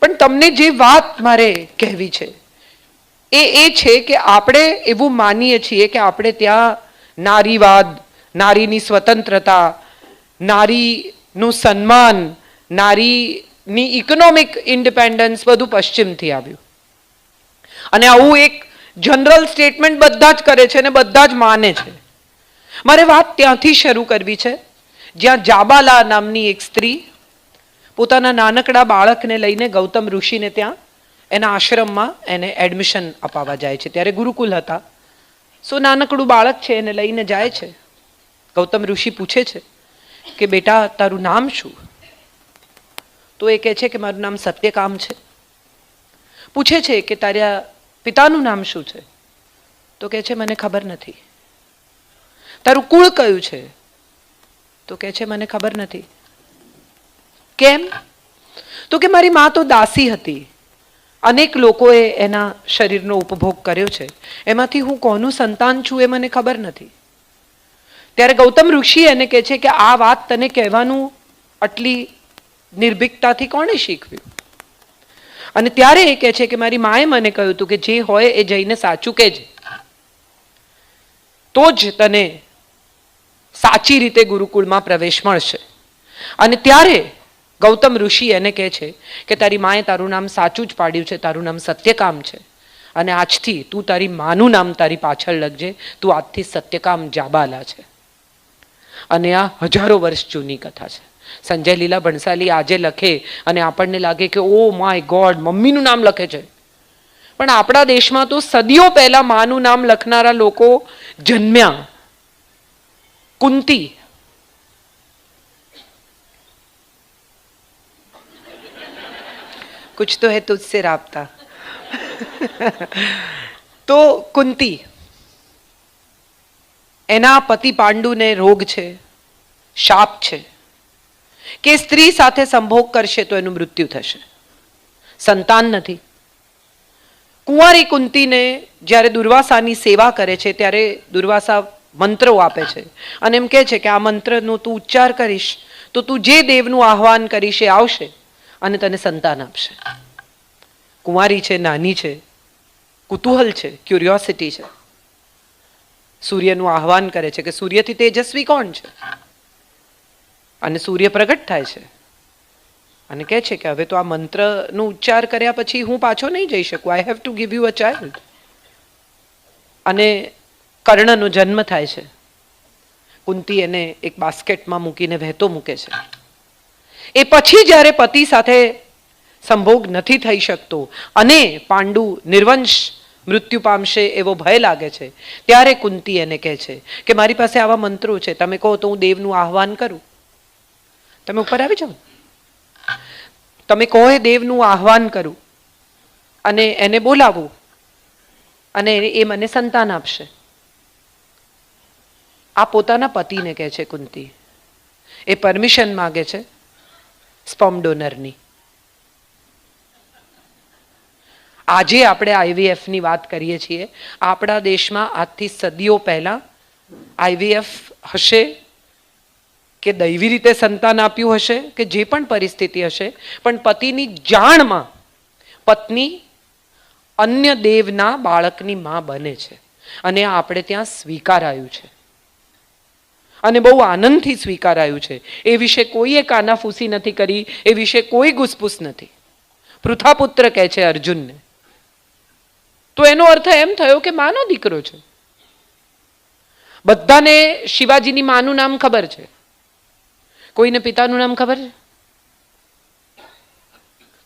પણ તમને જે વાત મારે કહેવી છે એ છે કે આપણે એવું માનીએ છીએ કે આપણે ત્યાં નારીવાદ, નારીની સ્વતંત્રતા, નારીનું સન્માન, નારીની ઇકોનોમિક ઇન્ડિપેન્ડન્સ બધું પશ્ચિમથી આવ્યું. અને આવું એક જનરલ સ્ટેટમેન્ટ બધા જ કરે છે અને બધા જ માને છે. મારે વાત ત્યાંથી શરૂ કરવી છે જ્યાં જાબાલા નામની એક સ્ત્રી પોતાના નાનકડા બાળકને લઈને ગૌતમ ઋષિને ત્યાં એના આશ્રમમાં એને એડમિશન અપાવવા જાય છે. ત્યારે ગુરુકુલ હતા. નાનકડું બાળક છે એને લઈને જાય છે. ગૌતમ ઋષિ પૂછે છે કે બેટા તારું નામ શું? તો એ કહે છે કે મારું નામ સત્યકામ છે. પૂછે છે કે તારા પિતાનું નામ શું છે? તો કહે છે મને ખબર નથી. તારું કુળ કયું છે? તો કહે છે મને ખબર નથી. કેમ? તો કે મારી મા તો દાસી હતી. અનેક લોકોએ એના શરીરનો ઉપભોગ કર્યો છે. એમાંથી હું કોનું સંતાન છું એ મને ખબર નથી. ત્યારે ગૌતમ ઋષિ એને કહે છે કે આ વાત તને કહેવાનું આટલી નિર્ભીકતાથી કોણે શીખવ્યું? અને ત્યારે એ કહે છે કે મારી માએ મને કહ્યું હતું કે જે હોય એ જઈને સાચું કહેજે, તો જ તને સાચી રીતે ગુરુકુળમાં પ્રવેશ મળશે. અને ત્યારે ગૌતમ ઋષિ એને કહે છે કે તારી માએ તારું નામ સાચું જ પાડ્યું છે, તારું નામ સત્યકામ છે. અને આજથી તું તારી માનું નામ તારી પાછળ લખજે, તું આજથી સત્યકામ જાબાલા છે. અને આ હજારો વર્ષ જૂની કથા છે. સંજય લીલા ભણસાલી આજે લખે અને આપણને લાગે કે ઓ માય ગોડ, મમ્મીનું નામ લખે છે. પણ આપણા દેશમાં તો સદીઓ પહેલા માનું નામ લખનારા લોકો જન્મ્યા. કુંતી, कुछ तो है तुझसे राबता. તો કુંતી, એના પતિ પાંડુને રોગ છે, શાપ છે કે સ્ત્રી સાથે સંભોગ કરશે તો એનું મૃત્યુ થશે. સંતાન નથી. કુંવારી કુંતીને જ્યારે દુર્વાસાની સેવા કરે છે ત્યારે દુર્વાસા મંત્રો આપે છે અને એમ કહે છે કે આ મંત્રનો તું ઉચ્ચાર કરીશ તો તું જે દેવનું આહ્વાન કરીશ એ આવશે અને તને સંતાન આપશે. કુંવારી છે, નાની છે, કુતૂહલ છે, ક્યુરિયોસિટી છે. સૂર્યનું આહ્વાન કરે છે કે સૂર્યથી તેજસ્વી કોણ છે? અને સૂર્ય પ્રગટ થાય છે અને કહે છે કે હવે તો આ મંત્રનો ઉચ્ચાર કર્યા પછી હું પાછો નહીં જઈ શકું. I have to give you a child. અને કર્ણનો જન્મ થાય છે. કુંતી એને એક બાસ્કેટમાં મૂકીને વહેતો મૂકે છે. એ પછી જ્યારે પતિ સાથે સંભોગ નથી થઈ શકતો અને પાંડુ નિર્વંશ મૃત્યુ પામશે એવો ભય લાગે છે, ત્યારે કુંતી એને કહે છે કે મારી પાસે આવા મંત્રો છે, તમે કહો તો હું દેવનું આહ્વાન કરું. તમે ઉપર આવી જાઓ. તમે કહો એ દેવનું આહ્વાન કરું અને એને બોલાવું અને એ મને સંતાન આપશે. આ પોતાના પતિને કહે છે કુંતી. એ પરમિશન માગે છે સ્પર્મ ડોનરની. આજે આપણે આઈવીએફની વાત કરીએ છીએ. આપણા દેશમાં આજથી સદીઓ પહેલા આઈવીએફ હશે કે દૈવી રીતે સંતાન આપ્યું હશે કે જે પણ પરિસ્થિતિ હશે, પણ પતિની જાણમાં પત્ની અન્ય દેવના બાળકની માં બને છે અને આપણે ત્યાં સ્વીકારાયું છે અને બહુ આનંદથી સ્વીકારાયું છે. એ વિશે કોઈએ કાનાફૂસી નથી કરી, એ વિશે કોઈ ગુસપુસ નથી. પૃથાપુત્ર કહે છે અર્જુનને, તો એનો અર્થ એમ થયો કે માનો દીકરો છે. બધાને શિવાજીની માનું નામ ખબર છે, કોઈને પિતાનું નામ ખબર છે?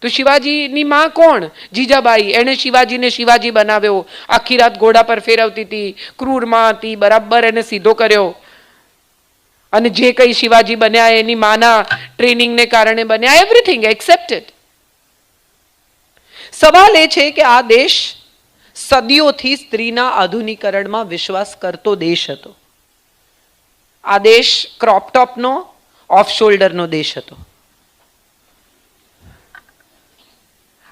તો શિવાજીની માં કોણ? જીજાબાઈ. એણે શિવાજીને શિવાજી બનાવ્યો. આખી રાત ઘોડા પર ફેરવતી હતી, ક્રૂર માં હતી, બરાબર એને સીધો કર્યો અને જે કઈ શિવાજી બન્યા એની માના ટ્રેનિંગને કારણે બન્યા. Everything accepted. સવાલ એ છે કે આ દેશ સદીઓથી સ્ત્રીના આધુનિકરણમાં વિશ્વાસ કરતો દેશ હતો. આ દેશ ક્રોપટોપનો, ઓફ શોલ્ડરનો દેશ હતો.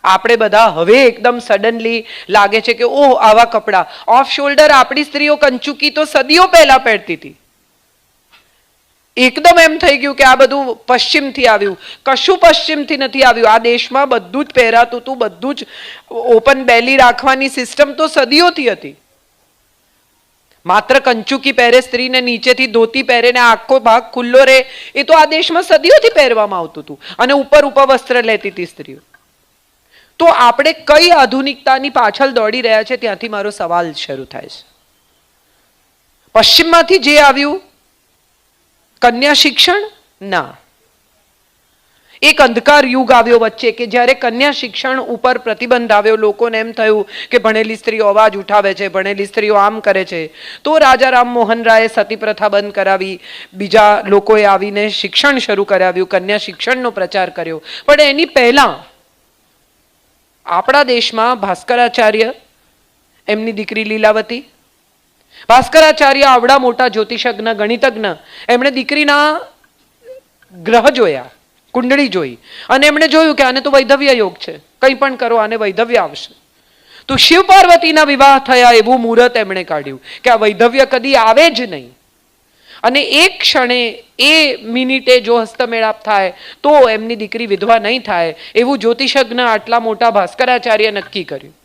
આપણે બધા હવે એકદમ સડનલી લાગે છે કે ઓહ આવા કપડા ઓફ શોલ્ડર આપણી સ્ત્રીઓ કંચુકી તો સદીઓ પહેલા પહેરતી હતી. એકદમ એમ થઈ ગયું કે આ બધું પશ્ચિમથી આવ્યું. કશું પશ્ચિમથી નથી આવ્યું. આ દેશમાં બધું જ પહેરાતું હતું, બધું જ ઓપન બેલી રાખવાની સિસ્ટમ તો સદીઓથી હતી. માત્ર કંચુકી પહેરે સ્ત્રી ને નીચેથી ધોતી પહેરે ને આખો ભાગ ખુલ્લો રહે, એ તો આ દેશમાં સદીઓથી પહેરવામાં આવતું હતું. અને ઉપર વસ્ત્ર લેતી હતી સ્ત્રીઓ. તો આપણે કઈ આધુનિકતાની પાછળ દોડી રહ્યા છે, ત્યાંથી મારો સવાલ શરૂ થાય છે. પશ્ચિમમાંથી જે આવ્યું કન્યા શિક્ષણ, ના, એક અંધકાર યુગ આવ્યો વચ્ચે કે જ્યારે કન્યા શિક્ષણ ઉપર પ્રતિબંધ આવ્યો. લોકોને એમ થયું કે ભણેલી સ્ત્રીઓ અવાજ ઉઠાવે છે, ભણેલી સ્ત્રીઓ આમ કરે છે. તો રાજા રામમોહન રાયે સતી પ્રથા બંધ કરાવી, બીજા લોકોએ આવીને શિક્ષણ શરૂ કરાવ્યું, કન્યા શિક્ષણનો પ્રચાર કર્યો. પણ એની પહેલા આપણા દેશમાં ભાસ્કરાચાર્ય, એમની દીકરી લીલાવતી, ભાસ્કરાચાર્ય આવડા મોટા જ્યોતિષજ્ઞ, ગણિતજ્ઞ, એમણે દીકરીના ગ્રહ જોયા, કુંડળી જોઈ, અને એમણે જોયું કે આને તો વૈધવ્ય યોગ છે, કંઈ પણ કરો આને વૈધવ્ય આવશે. તો શિવ પાર્વતીના વિવાહ થયા એવું મુહૂર્ત એમણે કાઢ્યું કે આ વૈધવ્ય કદી આવે જ નહીં. અને એક ક્ષણે, એ મિનિટે જો હસ્તમેળાપ થાય તો એમની દીકરી વિધવા નહીં થાય એવું જ્યોતિષજ્ઞ આટલા મોટા ભાસ્કરાચાર્ય નક્કી કર્યું.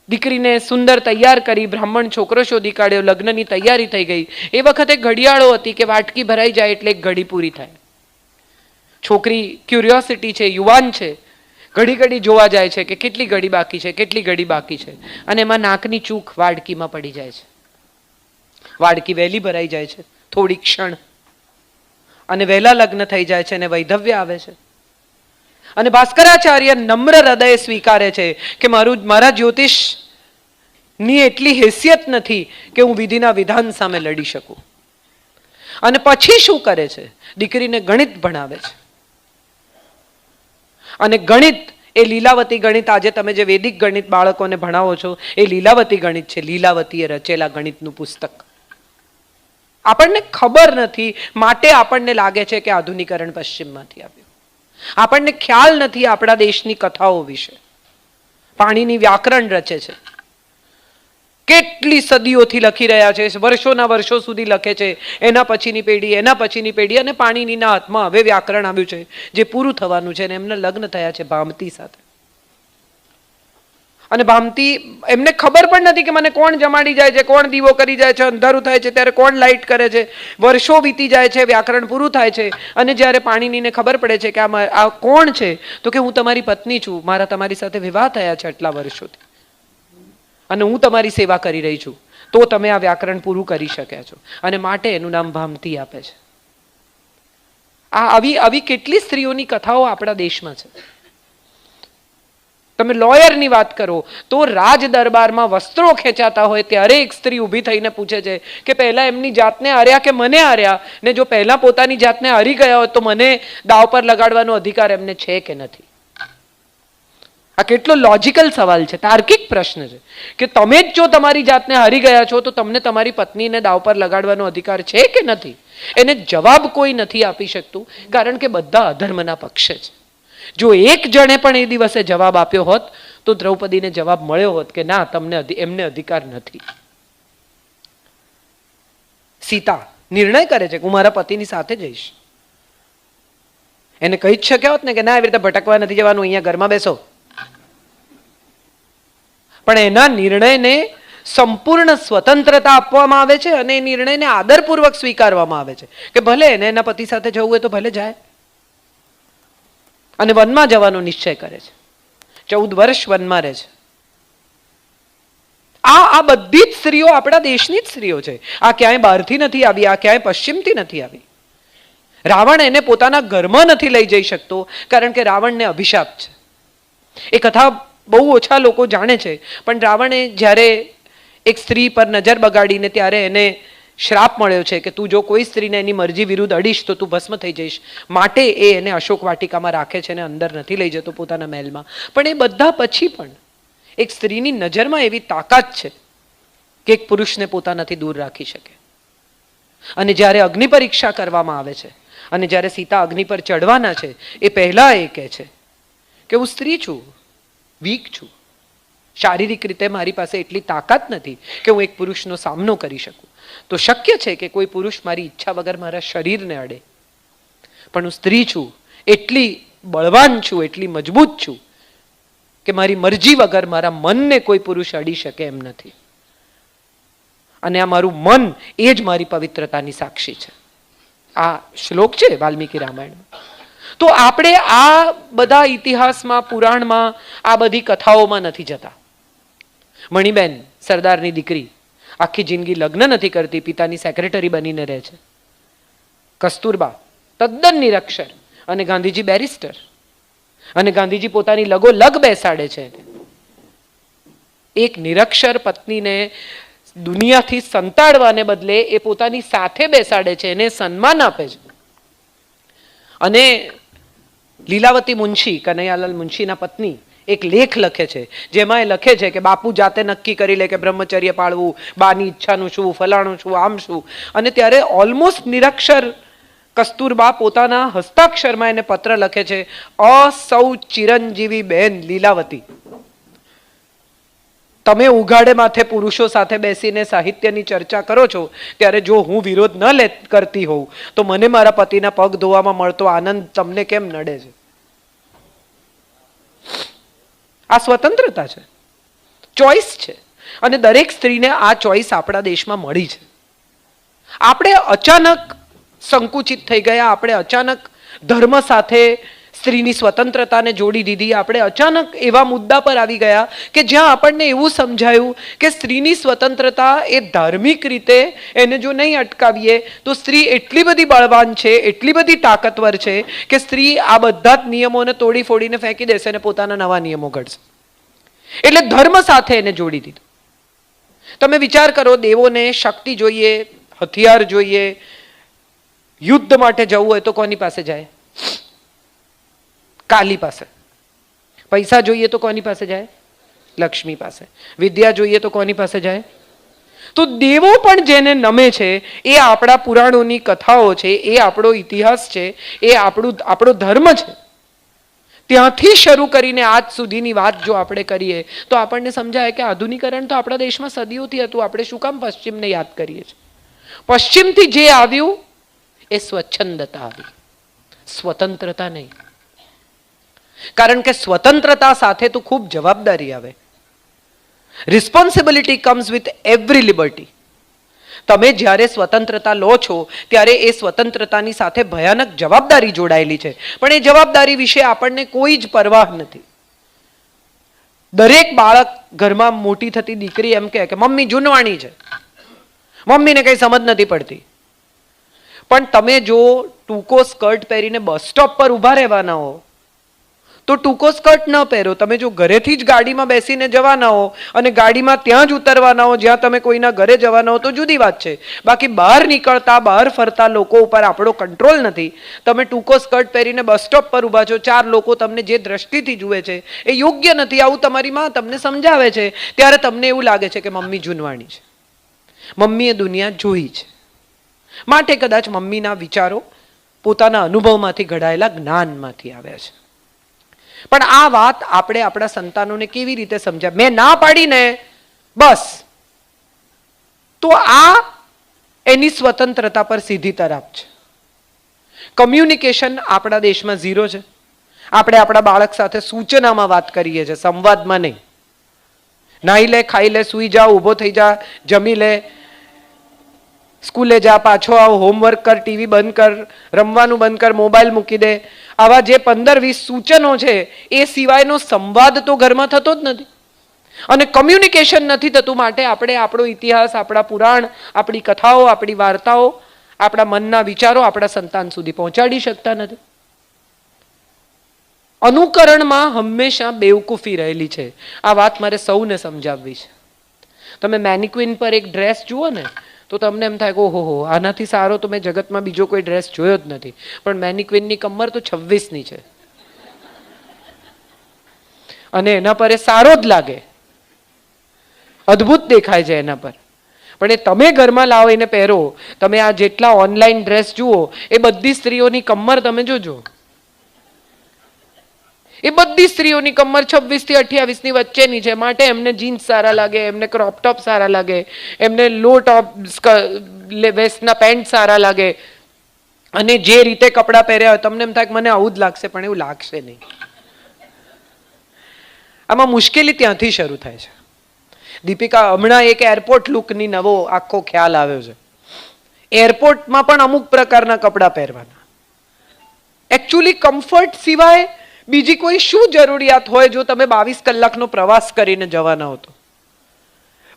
દીકરીને સુંદર તૈયાર કરી, બ્રાહ્મણ છોકરો શોધી કાઢ્યો, લગ્નની તૈયારી થઈ ગઈ. એ વખતે ઘડિયાળો હતી કે વાટકી ભરાઈ જાય એટલે એક ઘડી પૂરી થાય. છોકરી ક્યુરિયોસિટી છે, યુવાન છે, ઘડી ઘડી જોવા જાય છે કે કેટલી ઘડી બાકી છે, કેટલી ઘડી બાકી છે. અને એમાં નાકની ચૂક વાડકીમાં પડી જાય છે. વાડકી વહેલી ભરાઈ જાય છે થોડી ક્ષણ, અને વહેલા લગ્ન થઈ જાય છે અને વૈધવ્ય આવે છે. અને ભાસ્કરાચાર્ય નમ્ર હૃદય સ્વીકારે છે કે મારા જ્યોતિષ ની એટલી હેસિયત નથી કે હું વિધિના વિધાન સામે લડી શકું. અને પછી શું કરે છે? દીકરીને ગણિત ભણાવે છે. અને ગણિત એ લીલાવતી ગણિત, આજે તમે જે વૈદિક ગણિત બાળકોને ભણાવો છો એ લીલાવતી ગણિત છે. લીલાવતીએ રચેલા ગણિતનું પુસ્તક. આપણને ખબર નથી, માટે આપણને લાગે છે કે આધુનિકરણ પશ્ચિમમાંથી આવ્યું. આપણને ખ્યાલ નથી આપણા દેશની કથાઓ વિશે. પાણીની વ્યાકરણ રચે છે, કેટલી સદીઓથી લખી રહ્યા છે, વર્ષોના વર્ષો સુધી લખે છે. એના પછીની પેઢી, એના પછીની પેઢી, અને પાણીનીના હાથમાં હવે વ્યાકરણ આવ્યું છે જે પૂરું થવાનું છે. અને એમને લગ્ન થયા છે ભામતી સાથે. અને ભામતી, એમને ખબર પણ નથી કે મને કોણ જમાડી જાય છે, કોણ દીવો કરી જાય છે, અંધારું થાય છે ત્યારે કોણ લાઇટ કરે છે. વર્ષો વીતી જાય છે, વ્યાકરણ પૂરું થાય છે. અને જ્યારે પાણીનીને ખબર પડે છે કે આ કોણ છે, તો કે હું તમારી પત્ની છું, મારા તમારી સાથે વિવાહ થયા છે આટલા વર્ષોથી, અને હું તમારી સેવા કરી રહી છું, તો તમે આ વ્યાકરણ પૂરું કરી શક્યા છો. અને માટે એનું નામ ભામતી આપે છે. આવી કેટલી સ્ત્રીઓની કથાઓ આપણા દેશમાં છે. તમે લોયરની વાત કરો તો રાજ દરબારમાં વસ્ત્રો ખેંચાતા હોય ત્યારે એક સ્ત્રી ઊભી થઈને પૂછે છે કે પહેલા એમની જાતને હાર્યા કે મને હાર્યા, ને જો પહેલા પોતાની જાતને હારી ગયા હોય તો મને દાવ પર લગાડવાનો અધિકાર એમને છે કે નથી. આ કેટલો લોજિકલ સવાલ છે, તાર્કિક પ્રશ્ન છે કે તમે જ જો તમારી જાતને હારી ગયા છો તો તમને તમારી પત્નીને દાવ પર લગાડવાનો અધિકાર છે કે નથી. એને જવાબ કોઈ નથી આપી શકતું, કારણ કે બધા અધર્મના પક્ષે છે. જો એક જણે પણ એ દિવસે જવાબ આપ્યો હોત તો દ્રૌપદીને જવાબ મળ્યો હોત કે ના, એમને અધિકાર નથી. સીતા નિર્ણય કરે છે કે હું મારા પતિની સાથે જઈશ. એને કહી જ શક્યા હોત ને કે ના, એવી રીતે ભટકવા નથી જવાનું, અહીંયા ઘરમાં બેસો. પણ એના નિર્ણયને સંપૂર્ણ સ્વતંત્રતા આપવામાં આવે છે અને એ નિર્ણયને આદરપૂર્વક સ્વીકારવામાં આવે છે કે ભલે એને એના પતિ સાથે જવું હોય તો ભલે જાય. અને વનમાં જવાનો નિશ્ચય કરે છે. 14 વર્ષ વનમાં રહે છે. આ બધી જ સ્ત્રીઓ આપણા દેશની જ સ્ત્રીઓ છે. આ ક્યાંય બહારથી નથી આવી, આ ક્યાંય પશ્ચિમથી નથી આવી. રાવણ એને પોતાના ઘરમાં નથી લઈ જઈ શકતો કારણ કે રાવણને અભિશાપ છે. એ કથા બહુ ઓછા લોકો જાણે છે, પણ રાવણે જ્યારે એક સ્ત્રી પર નજર બગાડીને ત્યારે એને શ્રાપ મળ્યો છે કે તું જો કોઈ સ્ત્રીને એની મરજી વિરુદ્ધ અડીશ તો તું ભસ્મ થઈ જઈશ. માટે એ એને અશોક વાટિકામાં રાખે છે અને અંદર નથી લઈ જતો પોતાના મહેલમાં. પણ એ બધા પછી પણ એક સ્ત્રીની નજરમાં એવી તાકાત છે કે એક પુરુષને પોતાનાથી દૂર રાખી શકે. અને જ્યારે અગ્નિ પરીક્ષા કરવામાં આવે છે અને જ્યારે સીતા અગ્નિ પર ચડવાના છે એ પહેલા એ કહે છે કે હું સ્ત્રી છું, વીક છું, શારીરિક રીતે મારી પાસે એટલી તાકાત નથી કે હું એક પુરુષનો સામનો કરી શકું. તો શક્ય છે કે કોઈ પુરુષ મારી ઈચ્છા વગર મારા શરીરને અડે, પણ હું સ્ત્રી છું, એટલી બળવાન છું, એટલી મજબૂત છું કે મારી મરજી વગર મારા મનને કોઈ પુરુષ અડી શકે એમ નથી. અને આ મારું મન એ જ મારી પવિત્રતાની સાક્ષી છે. આ શ્લોક છે વાલ્મીકી રામાયણમાં. તો આપણે આ બધા ઇતિહાસમાં, પુરાણમાં, આ બધી કથાઓમાં નથી જતા. મણિબેન સરદારની દીકરી આખી જિંદગી લગ્ન નથી કરતી, પિતાની સેક્રેટરી બનીને રહે છે. કસ્તુરબા તદ્દન નિરક્ષર અને ગાંધીજી બેરિસ્ટર, અને ગાંધીજી પોતાની લગોલગ બેસાડે છે. એક નિરક્ષર પત્નીને દુનિયાથી સંતાડવાને બદલે એ પોતાની સાથે બેસાડે છે, એને સન્માન આપે છે. અને લીલાવતી મુનશી, કનૈયાલાલ મુનશીના પત્ની, એક લેખ લખે છે જેમાં એ લખે છે કે બાપુ જાતે નક્કી કરી લે કે બ્રહ્મચર્ય પાળવું, બાની ઈચ્છાનું શું, ફલાણું શું, આમ શું. અને ત્યારે ઓલમોસ્ટ નિરક્ષર કસ્તુરબા પોતાના હસ્તાક્ષરમાં એને પત્ર લખે છે, સૌ ચિરંજીવી બહેન લીલાવતી, તમે ઉઘાડે માથે પુરુષો સાથે બેસીને સાહિત્યની ચર્ચા કરો છો, ત્યારે જો હું વિરોધ ન કરતી હોઉં તો મને મારા પતિના પગ ધોવામાં મળતો આનંદ તમને કેમ નડે છે? આ સ્વતંત્રતા છે, ચોઈસ છે. અને દરેક સ્ત્રીને આ ચોઈસ આપણા દેશમાં મળી છે. આપણે અચાનક સંકુચિત થઈ ગયા, આપણે અચાનક ધર્મ સાથે સ્ત્રીની સ્વતંત્રતાને જોડી દીધી. આપણે અચાનક એવા મુદ્દા પર આવી ગયા કે જ્યાં આપણને એવું સમજાયું કે સ્ત્રીની સ્વતંત્રતા એ ધાર્મિક રીતે એને જો નહીં અટકાવીએ તો સ્ત્રી એટલી બધી બળવાન છે, એટલી બધી તાકાતવર છે કે સ્ત્રી આ બધા જ નિયમોને તોડી ફોડીને ફેંકી દેશે અને પોતાના નવા નિયમો ઘડશે. એટલે ધર્મ સાથે એને જોડી દીધું. તમે વિચાર કરો, દેવોને શક્તિ જોઈએ, હથિયાર જોઈએ, યુદ્ધ માટે જવું હોય તો કોની પાસે જાય? કાલી પાસે. પૈસા જોઈએ તો કોની પાસે જાય? લક્ષ્મી પાસે. વિદ્યા જોઈએ તો કોની પાસે જાય? તો દેવો પણ જેને નમે છે એ આપણા પુરાણોની કથાઓ છે, એ આપણો ઇતિહાસ છે, એ આપણો ધર્મ છે. ત્યાંથી શરૂ કરીને આજ સુધીની વાત જો આપણે કરીએ તો આપણને સમજાય કે આધુનિકરણ તો આપણા દેશમાં સદીઓથી હતું. આપણે શું કામ પશ્ચિમને યાદ કરીએ છીએ? પશ્ચિમથી જે આવ્યું એ સ્વચ્છંદતા આવી, સ્વતંત્રતા નહીં. કારણ કે સ્વતંત્રતા સાથે તો ખૂબ જવાબદારી આવે. Responsibility comes with every liberty. તમે જ્યારે સ્વતંત્રતા લો છો ત્યારે એ સ્વતંત્રતાની સાથે ભયાનક જવાબદારી જોડાયેલી છે, પણ એ જવાબદારી વિશે આપણને કોઈ જ પરવાહ નથી. દરેક બાળક, ઘરમાં મોટી થતી દીકરી એમ કહે કે મમ્મી જૂનવાણી છે, મમ્મીને કઈ સમજ નથી પડતી. પણ તમે જો ટૂંકો સ્કર્ટ પહેરીને બસ સ્ટોપ પર ઊભા રહેવાના હો તો ટૂંકો સ્કર્ટ ન પહેરો. તમે જો ઘરેથી જ ગાડીમાં બેસીને જવાના હો અને ગાડીમાં ત્યાં જ ઉતરવાના હો જ્યાં તમે કોઈના ઘરે જવાના હો તો જુદી વાત છે. બાકી બહાર નીકળતા, બહાર ફરતા લોકો ઉપર આપણો કંટ્રોલ નથી. તમે ટૂંકો સ્કર્ટ પહેરીને બસ સ્ટોપ પર ઊભા છો, 4 લોકો તમને જે દ્રષ્ટિથી જુએ છે એ યોગ્ય નથી, આવું તમારી માં તમને સમજાવે છે, ત્યારે તમને એવું લાગે છે કે મમ્મી જૂનવાણી છે, મમ્મીએ દુનિયા જોઈ છે. માટે કદાચ મમ્મીના વિચારો પોતાના અનુભવમાંથી ઘડાયેલા જ્ઞાનમાંથી આવ્યા છે. પણ આ વાત આપણે આપણા સંતાનોને કેવી રીતે સમજાય? મેં ના પાડીને બસ, તો આ એની સ્વતંત્રતા પર સીધી તરફ છે. કમ્યુનિકેશન આપણા દેશમાં 0 છે. આપણે આપણા બાળક સાથે સૂચનામાં વાત કરીએ છીએ, સંવાદમાં નહીં. નાહી લે, ખાઈ લે, સૂઈ જા, ઊભો થઈ જા, જમી લે, સ્કૂલે જા, પાછો આવ, હોમવર્ક કર, ટીવી બંધ કર, રમવાનું બંધ કર, મોબાઈલ મૂકી દે. આવા જે 15-20 સૂચનો છે એ સિવાયનો સંવાદ તો ઘરમાં થતો જ નથી. અને કમ્યુનિકેશન નથી થતું. માટે આપણે આપણો ઇતિહાસ, આપણા પુરાણ, આપણી કથાઓ, આપણી વાર્તાઓ, આપણા મનના વિચારો આપણા સંતાન સુધી પહોંચાડી શકતા નથી. અનુકરણમાં હંમેશા બેવકૂફી રહેલી છે. આ વાત મારે સૌને સમજાવવી છે. તમે મેનિક્વિન પર એક ડ્રેસ જુઓ ને તો તમને એમ થાય કે ઓહો, આનાથી સારો તો મેં જગતમાં બીજો કોઈ ડ્રેસ જોયો જ નથી. પણ મેનિક્વિનની કમર તો 26ની છે અને એના પર એ સારો જ લાગે, અદ્ભુત દેખાય છે એના પર. પણ એ તમે ઘરમાં લાવો, એને પહેરો. તમે આ જેટલા ઓનલાઈન ડ્રેસ જુઓ એ બધી સ્ત્રીઓની કમર તમે જોજો, એ બધી સ્ત્રીઓની કમર 26 થી 28 ની વચ્ચેની છે, માટે એમને જીન્સ સારા લાગે, એમને ક્રોપ ટોપ સારા લાગે, એમને લો ટોપ વેસ્ટના પેન્ટ સારા લાગે, અને જે રીતે કપડાં પહેર્યા હોય તમને એમ થાય કે મને આવું જ લાગશે, પણ એવું લાગશે નહીં. આમાં મુશ્કેલી ત્યાંથી શરૂ થાય છે. દીપિકા, હમણાં એક એરપોર્ટ લુકની નવો આખો ખ્યાલ આવ્યો છે. એરપોર્ટમાં પણ અમુક પ્રકારના કપડાં પહેરવાના. એકચ્યુઅલી કમ્ફર્ટ સિવાય બીજી કોઈ શું જરૂરિયાત હોય જો તમે 22 કલાકનો પ્રવાસ કરીને જવાના હો તો?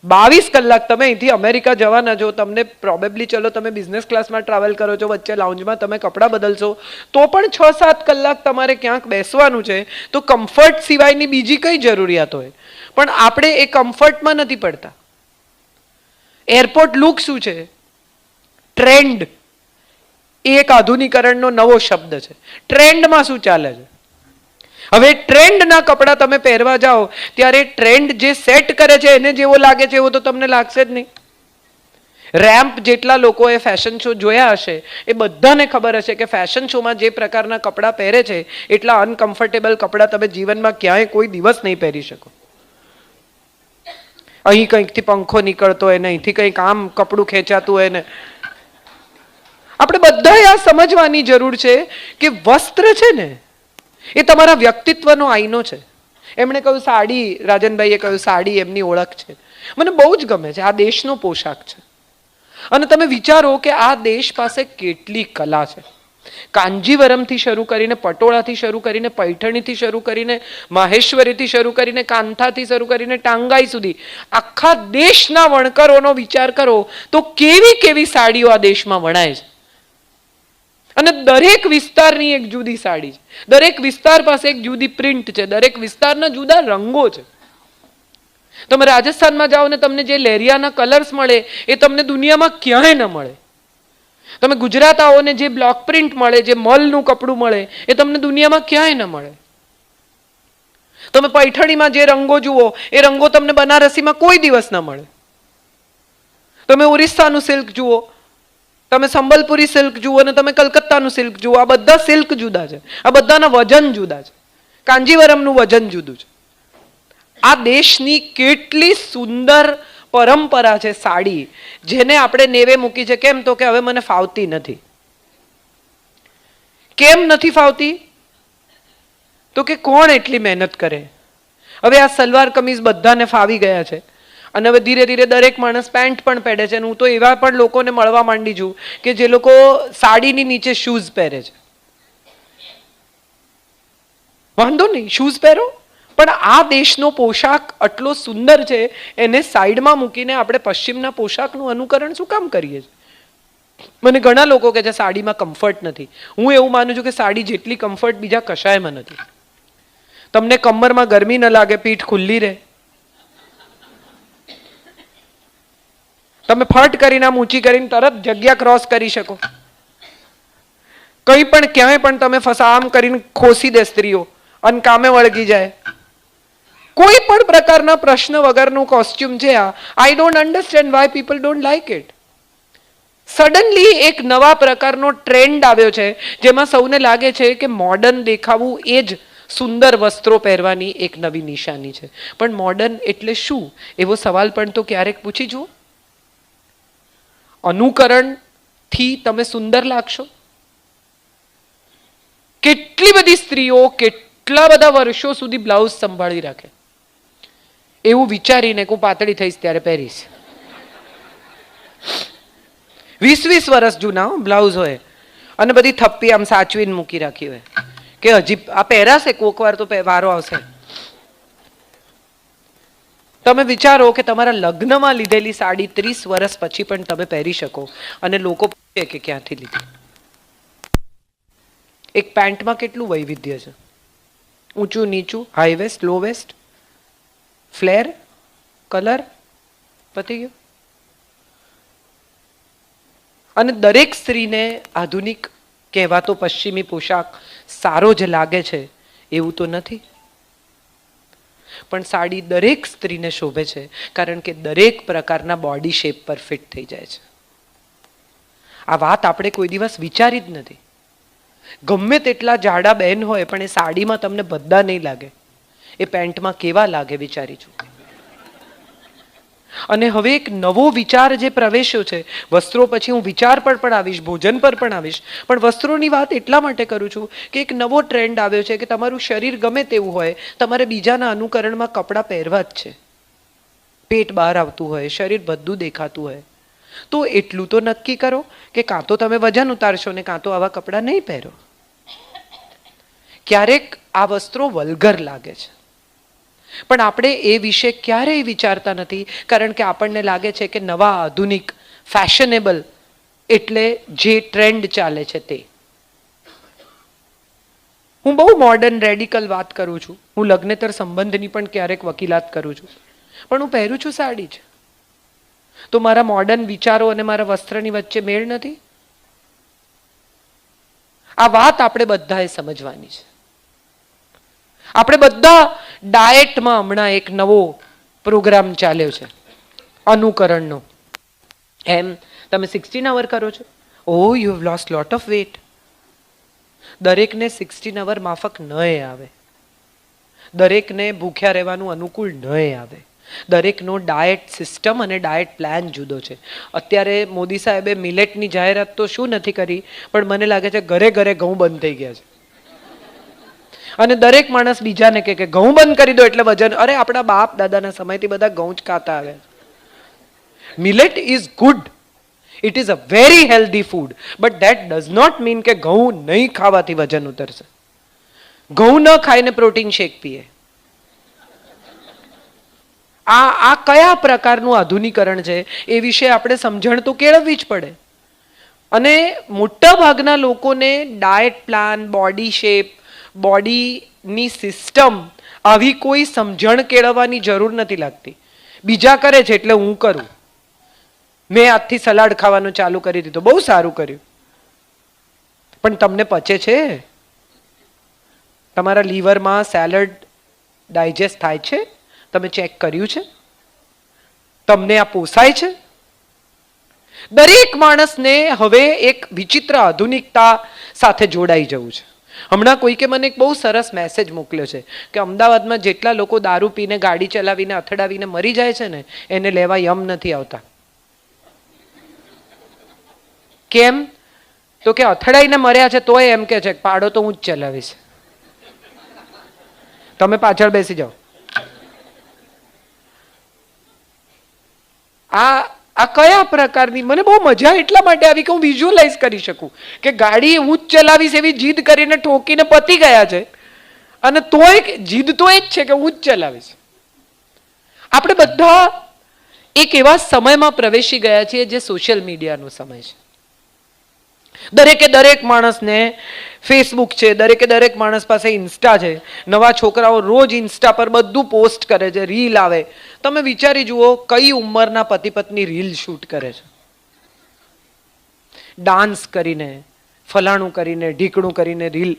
22 કલાક તમે અહીંથી અમેરિકા જવાના છો, તમને પ્રોબેબલી, ચલો તમે બિઝનેસ ક્લાસમાં ટ્રાવેલ કરો છો, વચ્ચે લાઉન્જમાં તમે કપડાં બદલશો, તો પણ 6-7 કલાક તમારે ક્યાંક બેસવાનું છે, તો કમ્ફર્ટ સિવાયની બીજી કઈ જરૂરિયાત હોય? પણ આપણે એ કમ્ફર્ટમાં નથી પડતા. એરપોર્ટ લુક શું છે? ટ્રેન્ડ. એ એક આધુનિકરણનો નવો શબ્દ છે. ટ્રેન્ડમાં શું ચાલે છે? હવે ટ્રેન્ડના કપડાં તમે પહેરવા જાઓ ત્યારે ટ્રેન્ડ જે સેટ કરે છે એને જેવો લાગે છે એવો તો તમને લાગશે જ નહીં. રેમ્પ જેટલા લોકોએ ફેશન શો જોયા હશે એ બધાને ખબર હશે કે ફેશન શોમાં જે પ્રકારના કપડાં પહેરે છે એટલા અનકમ્ફર્ટેબલ કપડાં તમે જીવનમાં ક્યાંય કોઈ દિવસ નહીં પહેરી શકો. અહીં કંઈકથી પંખો નીકળતો હોય ને અહીંથી કંઈક આમ કપડું ખેંચાતું હોય ને. આપણે બધાએ આ સમજવાની જરૂર છે કે વસ્ત્ર છે ને એ તમારા વ્યક્તિત્વનો આઈનો છે. એમણે કહ્યું સાડી, રાજનભાઈએ કહ્યું સાડી એમની ઓળખ છે. મને બહુ જ ગમે છે. આ દેશનો પોશાક છે. અને તમે વિચારો કે આ દેશ પાસે કેટલી કલા છે. કાંજીવરમથી શરૂ કરીને, પટોળાથી શરૂ કરીને, પૈઠણીથી શરૂ કરીને, માહેશ્વરીથી શરૂ કરીને, કાંથાથી શરૂ કરીને ટાંગાઈ સુધી આખા દેશના વણકરોનો વિચાર કરો તો કેવી કેવી સાડીઓ આ દેશમાં વણાય છે. અને દરેક વિસ્તારની એક જુદી સાડી છે. દરેક વિસ્તાર પાસે એક જુદી પ્રિન્ટ છે. દરેક વિસ્તારના જુદા રંગો છે. તમે રાજસ્થાનમાં જાઓ ને તમને જે લેરિયાના કલર્સ મળે એ તમને દુનિયામાં ક્યાંય ન મળે. તમે ગુજરાત આવો ને જે બ્લોક પ્રિન્ટ મળે, જે મલનું કપડું મળે એ તમને દુનિયામાં ક્યાંય ન મળે. તમે પૈઠણીમાં જે રંગો જુઓ એ રંગો તમને બનારસીમાં કોઈ દિવસ ન મળે. તમે ઓરિસ્સાનું સિલ્ક જુઓ, તમે સંબલપુરી સિલ્ક જુઓ અને તમે કલકત્તાનું સિલ્ક જુઓ, આ બધા સિલ્ક જુદા છે. આ બધાના વજન જુદા છે. કાંજીવરમનું વજન જુદું છે. આ દેશની કેટલી સુંદર પરંપરા છે સાડી, જેને આપણે નેવે મૂકી છે. કેમ? તો કે હવે મને ફાવતી નથી. કેમ નથી ફાવતી? તો કે કોણ એટલી મહેનત કરે? હવે આ સલવાર કમીઝ બધાને ફાવી ગયા છે અને હવે ધીરે ધીરે દરેક માણસ પેન્ટ પણ પહેરે છે. અને હું તો એવા પણ લોકોને મળવા માંડી છું કે જે લોકો સાડીની નીચે શૂઝ પહેરે છે. વાંધો નહીં, શૂઝ પહેરો, પણ આ દેશનો પોશાક આટલો સુંદર છે એને સાઈડમાં મૂકીને આપણે પશ્ચિમના પોશાકનું અનુકરણ શું કામ કરીએ છીએ? મને ઘણા લોકો કહે છે સાડીમાં કમ્ફર્ટ નથી. હું એવું માનું છું કે સાડી જેટલી કમ્ફર્ટ બીજા કશાયમાં નથી. તમને કમરમાં ગરમી ન લાગે, પીઠ ખુલ્લી રહે, તમે ફટ કરીને આમ ઊંચી કરીને તરત જગ્યા ક્રોસ કરી શકો. કંઈ પણ ક્યાંય પણ તમે આમ કરીને ખોસી દે સ્ત્રીઓ અને કામે વળગી જાય. કોઈ પણ પ્રકારના પ્રશ્ન વગરનું કોસ્ચ્યુમ છે આ. I don't understand why people don't like it. Suddenly એક નવા પ્રકારનો ટ્રેન્ડ આવ્યો છે જેમાં સૌને લાગે છે કે મોડર્ન દેખાવું એ જ સુંદર વસ્ત્રો પહેરવાની એક નવી નિશાની છે. પણ મોડર્ન એટલે શું એવો સવાલ પણ તો ક્યારેક પૂછી જુઓ. અનુકરણથી તમે સુંદર લાગશો? કેટલી બધી સ્ત્રીઓ કેટલા બધા વર્ષો સુધી બ્લાઉઝ સંભાળી રાખે એવું વિચારીને હું પાતળી થઈશ ત્યારે પહેરીશ. 20-20 વર્ષ જૂના બ્લાઉઝ હોય અને બધી થપ્પી આમ સાચવીને મૂકી રાખી હોય કે હજી આ પહેરાશે, કોક વાર તો વારો આવશે. તમે વિચારો કે તમારા લગ્નમાં લીધેલી સાડી 30 વર્ષ પછી પણ તમે પહેરી શકો અને લોકો પૂછે કે ક્યાંથી લીધી. એક પેન્ટમાં કેટલું વૈવિધ્ય છે. ઊંચું નીચું, હાઈ વેસ્ટ, લો વેસ્ટ, ફ્લેર, કલર, પતી ગયું. અને દરેક સ્ત્રીને આધુનિક કહેવાતો પશ્ચિમી પોશાક સારો જ લાગે છે એવું તો નથી. પણ સાડી દરેક સ્ત્રીને શોભે છે કારણ કે દરેક પ્રકારના બોડી શેપ પર ફિટ થઈ જાય છે. આ વાત આપણે કોઈ દિવસ વિચારી જ નથી. ગમે તેટલા જાડા બહેન હોય પણ એ સાડીમાં તમને ભદ્દા નહીં લાગે, એ પેન્ટમાં કેવા લાગે વિચારી છું. અને હવે એક નવો વિચાર જે પ્રવેશ્યો છે, વસ્ત્રો પછી હું વિચાર પર પણ આવીશ, ભોજન પર પણ આવીશ, પણ વસ્ત્રોની વાત એટલા માટે કરું છું કે એક નવો ટ્રેન્ડ આવ્યો છે કે તમારું શરીર ગમે તેવું હોય, તમારે બીજાના અનુકરણમાં કપડાં પહેરવા જ છે. પેટ બહાર આવતું હોય, શરીર બધું દેખાતું હોય, તો એટલું તો નક્કી કરો કે કાં તો તમે વજન ઉતારશો ને કાં તો આવા કપડાં નહીં પહેરો. ક્યારેક આ વસ્ત્રો વલ્ગર લાગે છે, પણ આપણે એ વિશે ક્યારેય વિચારતા નથી, કારણ કે આપણને લાગે છે કે નવા આધુનિક ફેશનેબલ એટલે જે ટ્રેન્ડ ચાલે છે તે. હું બહુ મોડર્ન રેડિકલ વાત કરું છું, હું લગ્નેતર સંબંધની પણ ક્યારેક વકીલાત કરું છું, પણ હું પહેરું છું સાડી જ. તો મારા મોડર્ન વિચારો અને મારા વસ્ત્રની વચ્ચે મેળ નથી. આ વાત આપણે બધાએ સમજવાની છે. આપણે બધા ડાયટમાં હમણાં એક નવો પ્રોગ્રામ ચાલ્યો છે અનુકરણનો. એમ તમે 16 અવર કરો છો, oh you have lost lot of weight. દરેકને 16 અવર માફક ન આવે, દરેકને ભૂખ્યા રહેવાનું અનુકૂળ ન આવે, દરેકનો ડાયટ સિસ્ટમ અને ડાયટ પ્લાન જુદો છે. અત્યારે મોદી સાહેબે મિલેટની જાહેરાત તો શું નથી કરી, પણ મને લાગે છે ઘરે ઘરે ઘઉં બંધ થઈ ગયા છે. અને દરેક માણસ બીજાને કે ઘઉં બંધ કરી દો એટલે વજન. અરે આપણા બાપ દાદાના સમયથી બધા ઘઉં જ ખાતા આવે. Millet is good, it is a very healthy food, but that does not mean કે ઘઉં નહીં ખાવાથી વજન ઉતરશે. ઘઉં ન ખાઈને પ્રોટીન શેક પીએ. આ કયા પ્રકારનું આધુનિકરણ છે એ વિશે આપણે સમજણ તો કેળવવી જ પડે. અને મોટા ભાગના લોકોને ડાયટ પ્લાન, બોડી શેપ, બોડીની સિસ્ટમ આવી કોઈ સમજણ કેળવવાની જરૂર નથી લાગતી. બીજા કરે છે એટલે હું કરું. મેં આજથી સલાડ ખાવાનું ચાલુ કરી દીધું, બહુ સારું કર્યું, પણ તમને પચે છે? તમારા લીવરમાં સેલડ ડાયજેસ્ટ થાય છે? તમે ચેક કર્યું છે? તમને આ પોસાય છે? દરેક માણસને હવે એક વિચિત્ર આધુનિકતા સાથે જોડાઈ જવું છે. હમણાં કોઈકે મને એક બહુ સરસ મેસેજ મોકલ્યો છે કે અમદાવાદમાં જેટલા લોકો દારૂ પીને ગાડી ચલાવીને અથડાવીને મરી જાય છે ને, એને લેવા યમ નથી આવતા. કેમ? તો કે અથડાઈને મર્યા છે તોય એમ કે છે પાડો તો હું જ ચલાવીશ, તમે પાછળ બેસી જાઓ. આ કયા પ્રકારની, મને બહુ મજા એટલા માટે આવી કે હું વિઝ્યુઅલાઇઝ કરી શકું કે ગાડી હું જ ચલાવીશ એવી જીદ કરીને ઠોકીને પતી ગયા છે, અને તોય જીદ તો એ જ છે કે હું જ ચલાવીશ. આપણે બધા એક એવા સમયમાં પ્રવેશી ગયા છીએ જે સોશિયલ મીડિયાનો સમય છે. દરેકે દરેક માણસને ફેસબુક છે, દરેકે દરેક માણસ પાસે ઇન્સ્ટા છે. નવા છોકરાઓ રોજ ઇન્સ્ટા પર બધું પોસ્ટ કરે છે, રીલ આવે. તમે વિચારી જુઓ કઈ ઉંમરના પતિ પત્ની રીલ શૂટ કરે છે, ડાન્સ કરીને, ફલાણું કરીને, ઢીકણું કરીને reel.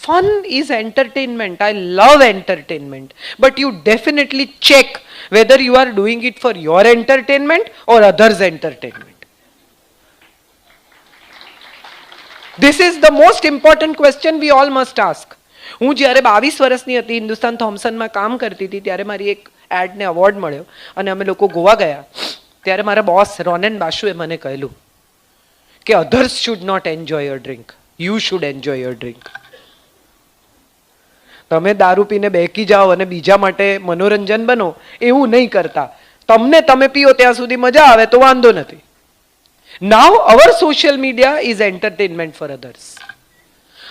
Fun is entertainment. I love entertainment, but you definitely check whether you are doing it for your entertainment or others' entertainment. This is the most important question we all must ask. હું જ્યારે 22 વર્ષની હતી, હિન્દુસ્તાન થોમ્સનમાં કામ કરતી હતી, ત્યારે મારી એક એડને અવોર્ડ મળ્યો અને અમે લોકો ગોવા ગયા. ત્યારે મારા બોસ રોનેન બાશુએ મને કહેલું કે others should not enjoy your drink, you should enjoy your drink. તમે દારૂ પીને બેકી જાઓ અને બીજા માટે મનોરંજન બનો એવું નહીં કરતા. તમને તમે પીઓ ત્યાં સુધી મજા આવે તો વાંધો નથી. Now our social media is entertainment for others.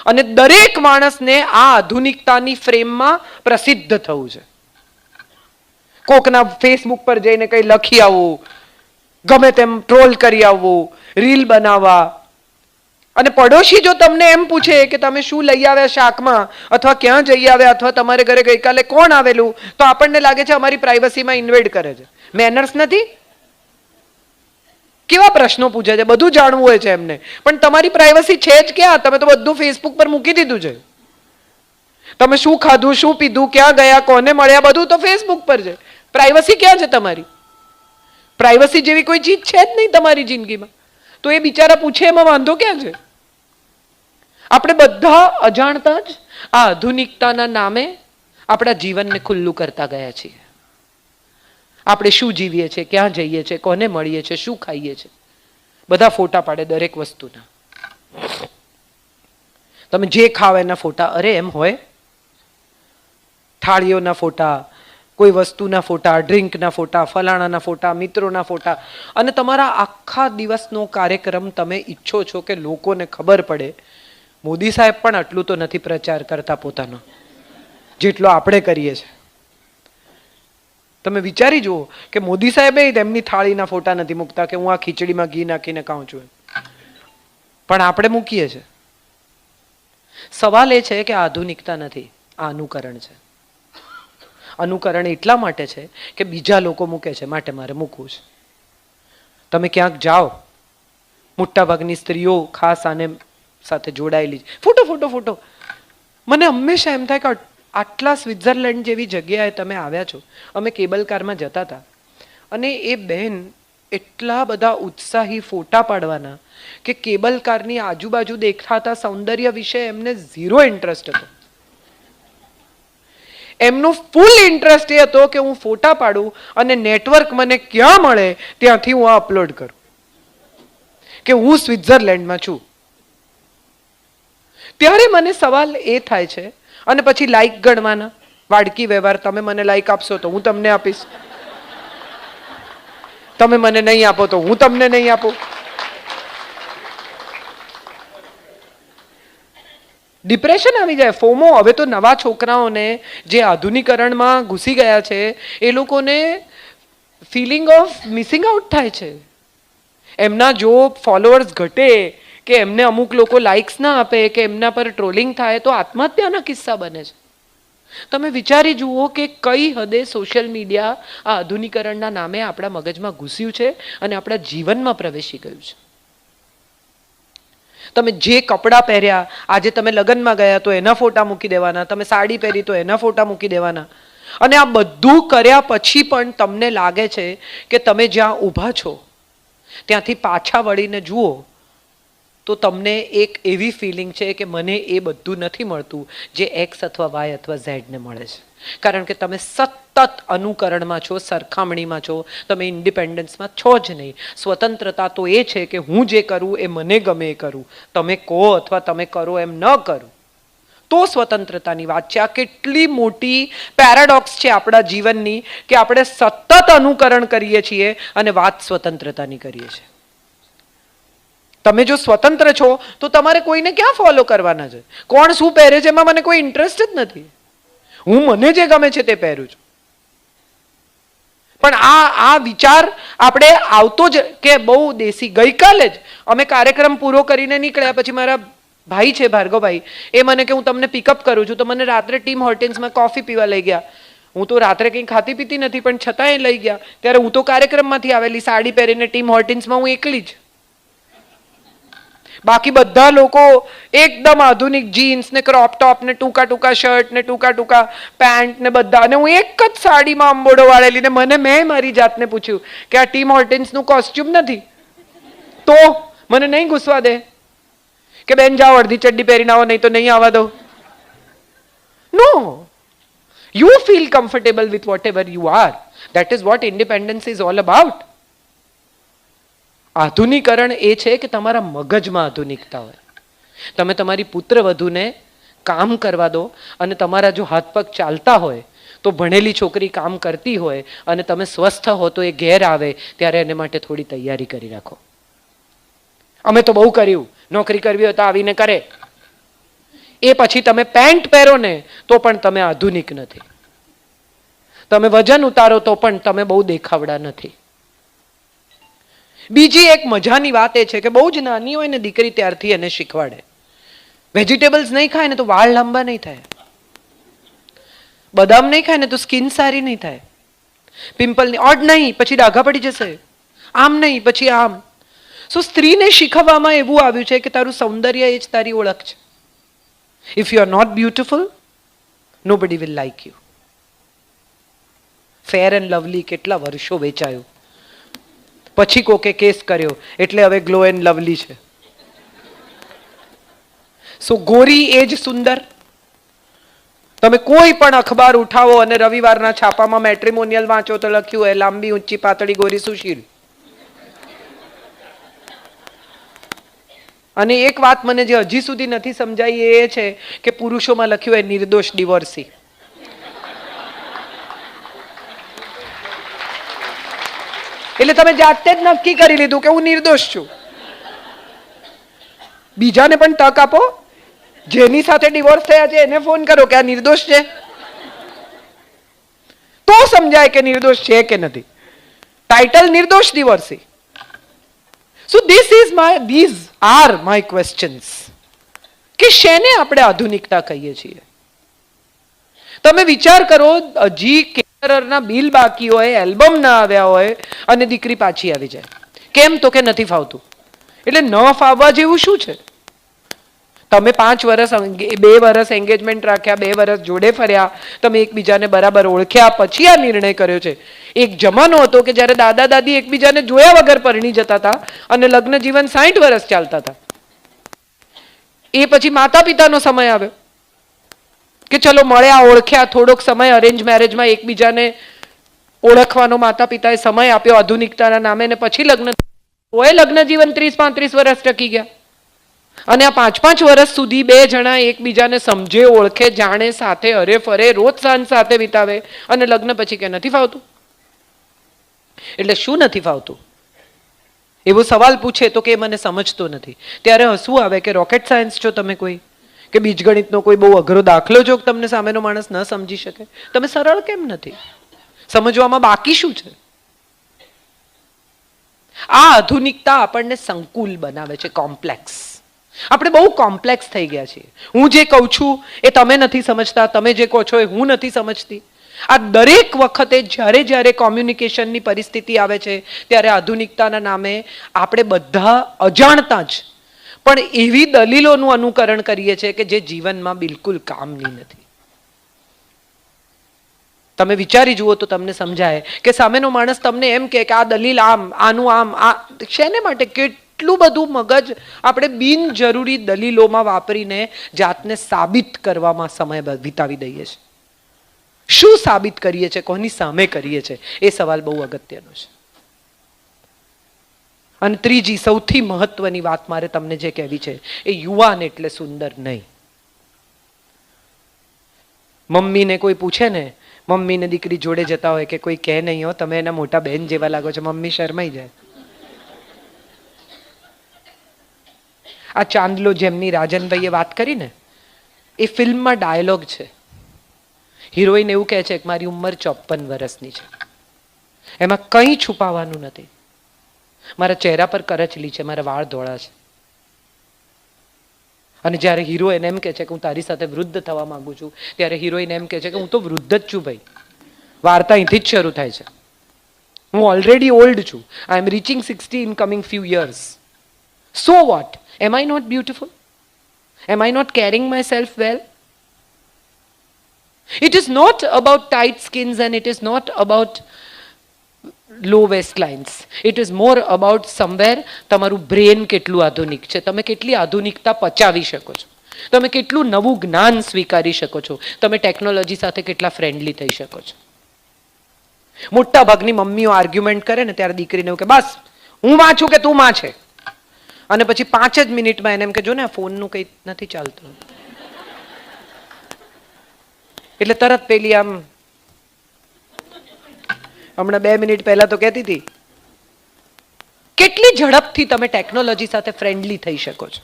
અને દરેક માણસને આ આધુનિકતાની ફ્રેમમાં પ્રસિદ્ધ થવું છે. કોકના ફેસબુક પર જઈને કંઈ લખી આવવું, ગમે તેમ ટ્રોલ કરી આવવું, રીલ બનાવવા. અને પડોશી જો તમને એમ પૂછે કે તમે શું લઈ આવ્યા શાકમાં, અથવા ક્યાં જઈ આવ્યા, અથવા તમારે ઘરે ગઈકાલે કોણ આવેલું, તો આપણને લાગે છે અમારી પ્રાઇવસીમાં ઇન્વેડ કરે છે. મેનર્સ નથી? કેવા પ્રશ્નો પૂછે છે, બધું જાણવું હોય છે એમને, પણ તમારી પ્રાઇવસી છે જ ક્યાં? તમે તો બધું ફેસબુક પર મૂકી દીધું છે. તમે શું ખાધું, શું પીધું, ક્યાં ગયા, કોને મળ્યા, બધું તો ફેસબુક પર છે. પ્રાઇવસી ક્યાં છે તમારી? પ્રાઇવસી જેવી કોઈ ચીજ છે જ નહીં તમારી જિંદગીમાં. તો એ બિચારા પૂછે એમાં વાંધો ક્યાં છે? આપણે બધા અજાણતા જ આ આધુનિકતાના નામે આપણા જીવનને ખુલ્લું કરતા ગયા છીએ. આપણે શું જીવીએ છીએ, ક્યાં જઈએ છીએ, કોને મળીએ છીએ, શું ખાઈએ છીએ, બધા ફોટા પાડે દરેક વસ્તુના. તમે જે ખાવ એના ફોટા. અરે એમ હોય? થાળીઓના ફોટા, કોઈ વસ્તુના ફોટા, ડ્રિંકના ફોટા, ફલાણાના ફોટા, મિત્રોના ફોટા. અને તમારા આખા દિવસનો કાર્યક્રમ તમે ઈચ્છો છો કે લોકોને ખબર પડે. મોદી સાહેબ પણ આટલું તો નથી પ્રચાર કરતા પોતાનો જેટલો આપણે કરીએ છીએ. તમે વિચારી જુઓ કે મોદી સાહેબે તેમની થાળીના ફોટા નથી મૂકતા કે હું આ ખીચડીમાં ઘી નાખીને ખાઉં છું, પણ આપણે મૂકીએ છીએ. સવાલ એ છે કે આધુનિકતા નથી, આ અનુકરણ છે. અનુકરણ એટલા માટે છે કે બીજા લોકો મૂકે છે માટે મારે મૂકવું છે. તમે ક્યાંક જાઓ, મોટાભાગની સ્ત્રીઓ ખાસ આને સાથે જોડાયેલી ફોટો ફોટો ફોટો. મને હંમેશા એમ થાય કે આટલા સ્વિટ્ઝરલેન્ડ જેવી જગ્યાએ તમે આવ્યા છો. અમે કેબલ કારમાં જતા હતા અને એ બહેન એટલા બધા ઉત્સાહી ફોટા પાડવાના કે કેબલ કારની આજુબાજુ દેખાતા સૌંદર્ય વિશે એમને ઝીરો ઇન્ટરેસ્ટ હતો. એમનો ફૂલ ઇન્ટરેસ્ટ એ હતો કે હું ફોટા પાડું અને નેટવર્ક મને ક્યાં મળે ત્યાંથી હું આ અપલોડ કરું કે હું સ્વિટ્ઝરલેન્ડમાં છું. ત્યારે મને સવાલ એ થાય છે. અને પછી લાઈક ગણવાના, વાડકી વ્યવહાર. તમે મને લાઈક આપશો તો હું તમને આપીશ, તમે મને નહીં આપો તો હું તમને નહીં આપું. ડિપ્રેશન આવી જાય, ફોમો. હવે તો નવા છોકરાઓને જે આધુનિકરણમાં ઘૂસી ગયા છે એ લોકોને ફિલિંગ ઓફ મિસિંગ આઉટ થાય છે. એમના જો ફોલોઅર્સ ઘટે કે એમને અમુક લોકો લાઇક્સ ના આપે કે એમના પર ટ્રોલિંગ થાય તો આત્મહત્યાના કિસ્સા બને છે. તમે વિચારી જુઓ કે કઈ હદે સોશિયલ મીડિયા આ આધુનિકરણના નામે આપણા મગજમાં ઘૂસ્યું છે અને આપણા જીવનમાં પ્રવેશી ગયું છે. તમે જે કપડાં પહેર્યા, આજે તમે લગ્નમાં ગયા તો એના ફોટા મૂકી દેવાના, તમે સાડી પહેરી તો એના ફોટા મૂકી દેવાના. અને આ બધું કર્યા પછી પણ તમને લાગે છે કે તમે જ્યાં ઊભા છો ત્યાંથી પાછા વળીને જુઓ તો તમને એક એવી ફિલિંગ છે કે મને એ બધું નથી મળતું જે એક્સ અથવા વાય અથવા ઝેડને મળે છે. કારણ કે તમે સતત અનુકરણમાં છો, સરખામણીમાં છો, તમે ઇન્ડિપેન્ડન્સમાં છો જ નહીં. સ્વતંત્રતા તો એ છે કે હું જે કરું એ મને ગમે એ કરું, તમે કહો અથવા તમે કરો એમ ન કરું તો સ્વતંત્રતાની વાત છે. આ કેટલી મોટી પેરાડોક્સ છે આપણા જીવનની કે આપણે સતત અનુકરણ કરીએ છીએ અને વાત સ્વતંત્રતાની કરીએ છીએ. તમે જો સ્વતંત્ર છો તો તમારે કોઈને ક્યાં ફોલો કરવાના છે? કોણ શું પહેરે છે એમાં મને કોઈ ઇન્ટરેસ્ટ જ નથી. હું મને જે ગમે છે તે પહેરું છું. પણ આ વિચાર આપણે આવતો જ કે બહુ દેશી. ગઈકાલે જ અમે કાર્યક્રમ પૂરો કરીને નીકળ્યા પછી મારા ભાઈ છે ભાર્ગવભાઈ, એ મને કે હું તમને પિકઅપ કરું છું, તો મને રાત્રે ટીમ હોર્ટેન્સમાં કોફી પીવા લઈ ગયા. હું તો રાત્રે કંઈ ખાતી પીતી નથી પણ છતાં એ લઈ ગયા. ત્યારે હું તો કાર્યક્રમમાંથી આવેલી સાડી પહેરીને ટીમ હોર્ટેન્સમાં હું એકલી જ. બાકી બધા લોકો એકદમ આધુનિક જીન્સ ને ક્રોપ ટોપ ને ટૂંકા ટૂંકા શર્ટ ને ટૂંકા ટૂંકા પેન્ટ ને બધા. અને હું એક જ સાડીમાં અંબોડો વાળેલી. ને મેં મારી જાતને પૂછ્યું કે આ ટીમ હોર્ટેન્સનું કોસ્ટ્યુમ નથી તો મને નહીં ઘૂસવા દે કે બેન જાઓ અડધી ચડ્ડી પહેરીને આવો નહીં તો નહીં આવવા દો. No, you feel comfortable with whatever you are. That is what independence is all about. આધુનિકરણ એ છે કે તમારા મગજમાં આધુનિકતા હોય. તમે તમારી પુત્રવધૂને કામ કરવા દો અને તમારા જો હાથ પગ ચાલતા હોય તો ભણેલી છોકરી કામ કરતી હોય અને તમે સ્વસ્થ હો તો એ ઘેર આવે ત્યારે એને માટે થોડી તૈયારી કરી રાખો. અમે તો બહુ કર્યું, નોકરી કરવી હોય તો આવીને કરે. એ પછી તમે પેન્ટ પહેરો ને તો પણ તમે આધુનિક નથી. તમે વજન ઉતારો તો પણ તમે બહુ દેખાવડા નથી. બીજી એક મજાની વાત એ છે કે બહુ જ નાની હોય ને દીકરી ત્યારથી એને શીખવાડે. વેજીટેબલ્સ નહીં ખાય ને તો વાળ લાંબા નહીં થાય, બદામ નહીં ખાય ને તો સ્કિન સારી નહીં થાય, પિમ્પલ ઓડ નહીં પછી ડાઘા પડી જશે, આમ નહીં પછી આમ. સો સ્ત્રીને શીખવવામાં એવું આવ્યું છે કે તારું સૌંદર્ય એ જ તારી ઓળખ છે. If you are not beautiful nobody will like you. Fair and lovely કેટલા વર્ષો વેચાયું, પછી કોકે કેસ કર્યો એટલે હવે ગ્લો એન્ડ લવલી છે. સો ગોરી એ જ સુંદર? તમે કોઈ પણ અખબાર ઉઠાવો અને રવિવારના છાપામાં મેટ્રિમોનિયલ વાંચો તો લખ્યું હોય લાંબી ઊંચી પાતળી ગોરી સુશીલ. અને એક વાત મને જે હજી સુધી નથી સમજાઈ એ છે કે પુરુષોમાં લખ્યું હોય નિર્દોષ ડિવોર્સી. એટલે તમે જાતે જ નક્કી કરી લીધું કે હું નિર્દોષ છું. બીજાને પણ તક આપો. જેની સાથે ડિવોર્સ થયા છે એને ફોન કરો કે આ નિર્દોષ છે, તો સમજાય કે નિર્દોષ છે કે નથી. ટાઇટલ નિર્દોષ divorcee. So these are my questions. કે શેને આપણે આધુનિકતા કહીએ છીએ? તમે વિચાર કરો, હજી કેટરરના બિલ બાકી હોય, એલ્બમ ના આવ્યા હોય અને દીકરી પાછી આવી જાય. કેમ? તો કે નથી ફાવતું. એટલે ન ફાવવા જેવું શું છે? તમે 5 વર્ષ 2 વર્ષ એન્ગેજમેન્ટ રાખ્યા, 2 વર્ષ જોડે ફર્યા, તમે એકબીજાને બરાબર ઓળખ્યા, પછી આ નિર્ણય કર્યો છે. એક જમાનો હતો કે જ્યારે દાદા દાદી એકબીજાને જોયા વગર પરણી જતા હતા અને લગ્ન જીવન 60 વર્ષ ચાલતા હતા. એ પછી માતા પિતાનો સમય આવ્યો કે ચલો મળ્યા, ઓળખ્યા, થોડોક સમય અરેન્જ મેરેજમાં એકબીજાને ઓળખવાનો માતા પિતાએ સમય આપ્યો આધુનિકતાના નામે, ને પછી લગ્ન. હોય લગ્ન જીવન 30-35 વર્ષ ટકી ગયા. અને આ 5-5 વર્ષ સુધી બે જણા એકબીજાને સમજે, ઓળખે, જાણે, સાથે હરે ફરે, રોજ સાંજ સાથે વિતાવે, અને લગ્ન પછી કે નથી ફાવતું. એટલે શું નથી ફાવતું? એવો સવાલ પૂછે તો કે મને સમજતો નથી. ત્યારે હસવું આવે કે રોકેટ સાયન્સ છો તમે કોઈ? કે બીજગણિતનો કોઈ બહુ અઘરો દાખલો જો તમને સામેનો માણસ ન સમજી શકે? તમે સરળ કેમ નથી? સમજવામાં બાકી શું છે? આ આધુનિકતા આપણને સંકુલ બનાવે છે, કોમ્પ્લેક્સ. આપણે બહુ કોમ્પ્લેક્સ થઈ ગયા છીએ. હું જે કહું છું એ તમે નથી સમજતા, તમે જે કહો છો એ હું નથી સમજતી. આ દરેક વખતે જ્યારે જ્યારે કોમ્યુનિકેશનની પરિસ્થિતિ આવે છે ત્યારે આધુનિકતાના નામે આપણે બધા અજાણતા જ પણ એવી દલીલોનું અનુકરણ કરીએ છીએ કે જે જીવનમાં બિલકુલ કામની નથી. તમે વિચારી જુઓ તો તમને સમજાય કે સામેનો માણસ તમને એમ કે આ દલીલ આમ, આનું આમ, આ શેને માટે? કેટલું બધું મગજ આપણે બિનજરૂરી દલીલોમાં વાપરીને જાતને સાબિત કરવામાં સમય વિતાવી દઈએ છીએ. શું સાબિત કરીએ છીએ? કોની સામે કરીએ છીએ? એ સવાલ બહુ અગત્યનો છે. અને ત્રીજી સૌથી મહત્વની વાત મારે તમને જે કહેવી છે એ યુવાન એટલે સુંદર નહીં. મમ્મીને કોઈ પૂછે ને, મમ્મીને દીકરી જોડે જતા હોય કે કોઈ કહે નહીં હો તમે એના મોટા બહેન જેવા લાગો છો, મમ્મી શરમાઈ જાય. આ ચાંદલો જેમની રાજનભાઈએ વાત કરી ને, એ ફિલ્મમાં ડાયલોગ છે. હિરોઈન એવું કહે છે કે મારી ઉંમર 54 વર્ષની છે. એમાં કંઈ છુપાવવાનું નથી. મારા ચહેરા પર કરચલી છે, મારા વાળ ધોળા છે. અને જ્યારે હિરોઈન એમ કહે છે કે હું તારી સાથે વૃદ્ધ થવા માંગુ છું, ત્યારે હિરોઈન એમ કહે છે કે હું તો વૃદ્ધ જ છું ભાઈ. વાર્તા અહીંથી જ શરૂ થાય છે. હું ઓલરેડી ઓલ્ડ છું. I am reaching 60 in coming few years. So what? Am I not beautiful? Am I not caring myself well? It is not about tight skins and it is not about low waistlines. It is more about somewhere તમારું brain કેટલું આધુનિક છે, તમે કેટલી આધુનિકતા પચાવી શકો છો, તમે કેટલું નવું જ્ઞાન સ્વીકારી શકો છો, તમે ટેકનોલોજી સાથે કેટલા ફ્રેન્ડલી થઈ શકો છો. મોટા ભાગની મમ્મીઓ આર્ગ્યુમેન્ટ કરે ને ત્યારે દીકરીને એવું કે બસ હું માં છું કે તું માં છે, અને પછી 5 જ મિનિટમાં એને એમ કે જો ને આ ફોનનું કંઈ નથી ચાલતું. એટલે તરત પેલી આમ હમણાં 2 મિનિટ પહેલા તો કહેતી હતી કેટલી ઝડપથી તમે ટેકનોલોજી સાથે ફ્રેન્ડલી થઈ શકો છો,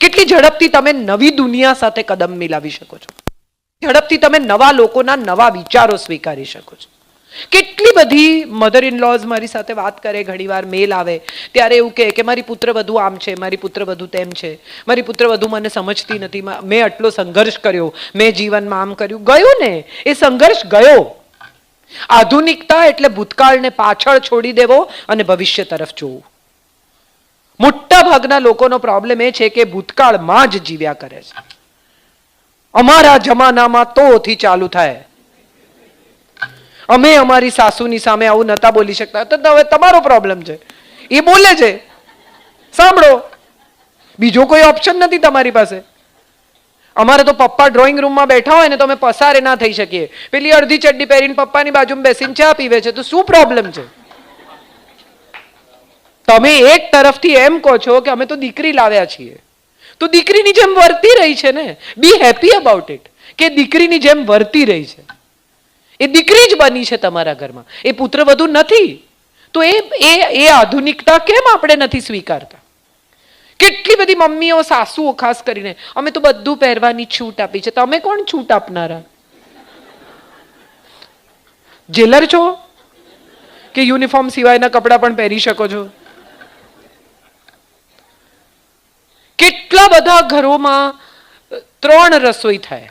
કેટલી ઝડપથી તમે નવી દુનિયા સાથે કદમ મિલાવી શકો છો, ઝડપથી તમે નવા લોકોના નવા વિચારો સ્વીકારી શકો છો. કેટલી બધી મધર ઇન લોઝ મારી સાથે વાત કરે, ઘણીવાર મેલ આવે ત્યારે એવું કહે કે મારી પુત્રવધુ આમ છે, મારી પુત્રવધુ તેમ છે, મારી પુત્રવધુ મને સમજતી નથી, મેં આટલો સંઘર્ષ કર્યો, મેં જીવનમાં આમ કર્યું. ગયો ને એ સંઘર્ષ ગયો. આધુનિકતા એટલે ભૂતકાળને પાછળ છોડી દેવો અને ભવિષ્ય તરફ જોવું. મોટા ભાગના લોકોનો પ્રોબ્લેમ એ છે કે ભૂતકાળમાં જ જીવ્યા કરે છે. અમારા જમાનામાં તોથી ચાલુ થાય, અમે અમારી સાસુની સામે આવું નતા બોલી શકતા, તો હવે તમારો પ્રોબ્લેમ છે. એ બોલે છે, સાંભળો, બીજો કોઈ ઓપ્શન નથી તમારી પાસે. અમારે તો પપ્પા ડ્રોઈંગ રૂમમાં બેઠા હોય ને તો અમે પસારે ના થઈ શકીએ. પેલી અડધી ચડ્ડી પહેરીને પપ્પાની બાજુમાં બેસીને ચા પીવે છે, તો શું પ્રોબ્લેમ છે? તમે એક તરફથી એમ કહો છો કે અમે તો દીકરી લાવ્યા છીએ, તો દીકરીની જેમ વર્તી રહી છે ને. બી હેપી અબાઉટ ઇટ કે દીકરીની જેમ વર્તી રહી છે. એ દીકરી જ બની છે તમારા ઘરમાં, એ પુત્રવધુ નથી. તો એ આધુનિકતા કેમ આપણે નથી સ્વીકારતા? કેટલી બધી મમ્મીઓ, સાસુઓ ખાસ કરીને, અમે તો બધું પહેરવાની છૂટ આપી છે. તમે કોણ છૂટ આપનારા? જેલર છો કે યુનિફોર્મ સિવાયના કપડાં પણ પહેરી શકો છો? કેટલા બધા ઘરોમાં 3 રસોઈ થાય.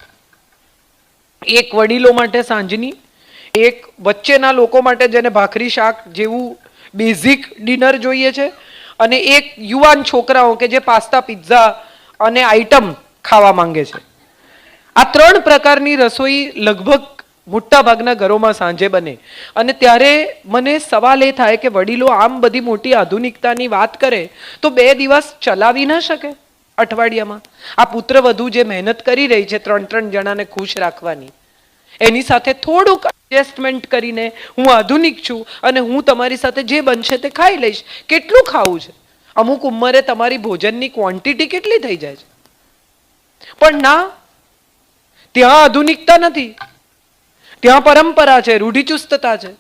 એક વડીલો માટે સાંજની, એક વચ્ચેના લોકો માટે જેને ભાખરી શાક જેવું બેઝિક ડિનર જોઈએ છે, અને એક યુવાન છોકરાઓ કે જે પાસ્તા, પિઝા અને આઈટમ ખાવા માંગે છે. આ 3 પ્રકારની રસોઈ લગભગ મોટા ભાગના ઘરોમાં સાંજે બને. અને ત્યારે મને સવાલ એ થાય કે વડીલો આમ બધી મોટી આધુનિકતાની વાત કરે તો 2 દિવસ ચલાવી ના શકે અઠવાડિયામાં? આ પુત્રવધુ જે મહેનત કરી રહી છે 3 જણાને ખુશ રાખવાની, એની સાથે થોડુંક એડજસ્ટમેન્ટ કરીને હું આધુનિક છું અને હું તમારી સાથે જે બનશે તે ખાઈ લઈશ. કેટલું ખાવું છે? અમુક ઉંમરે તમારી ભોજનની ક્વોન્ટિટી કેટલી થઈ જાય છે. પણ ના, ત્યાં આધુનિકતા નથી, ત્યાં પરંપરા છે, રૂઢિચુસ્તતા છે.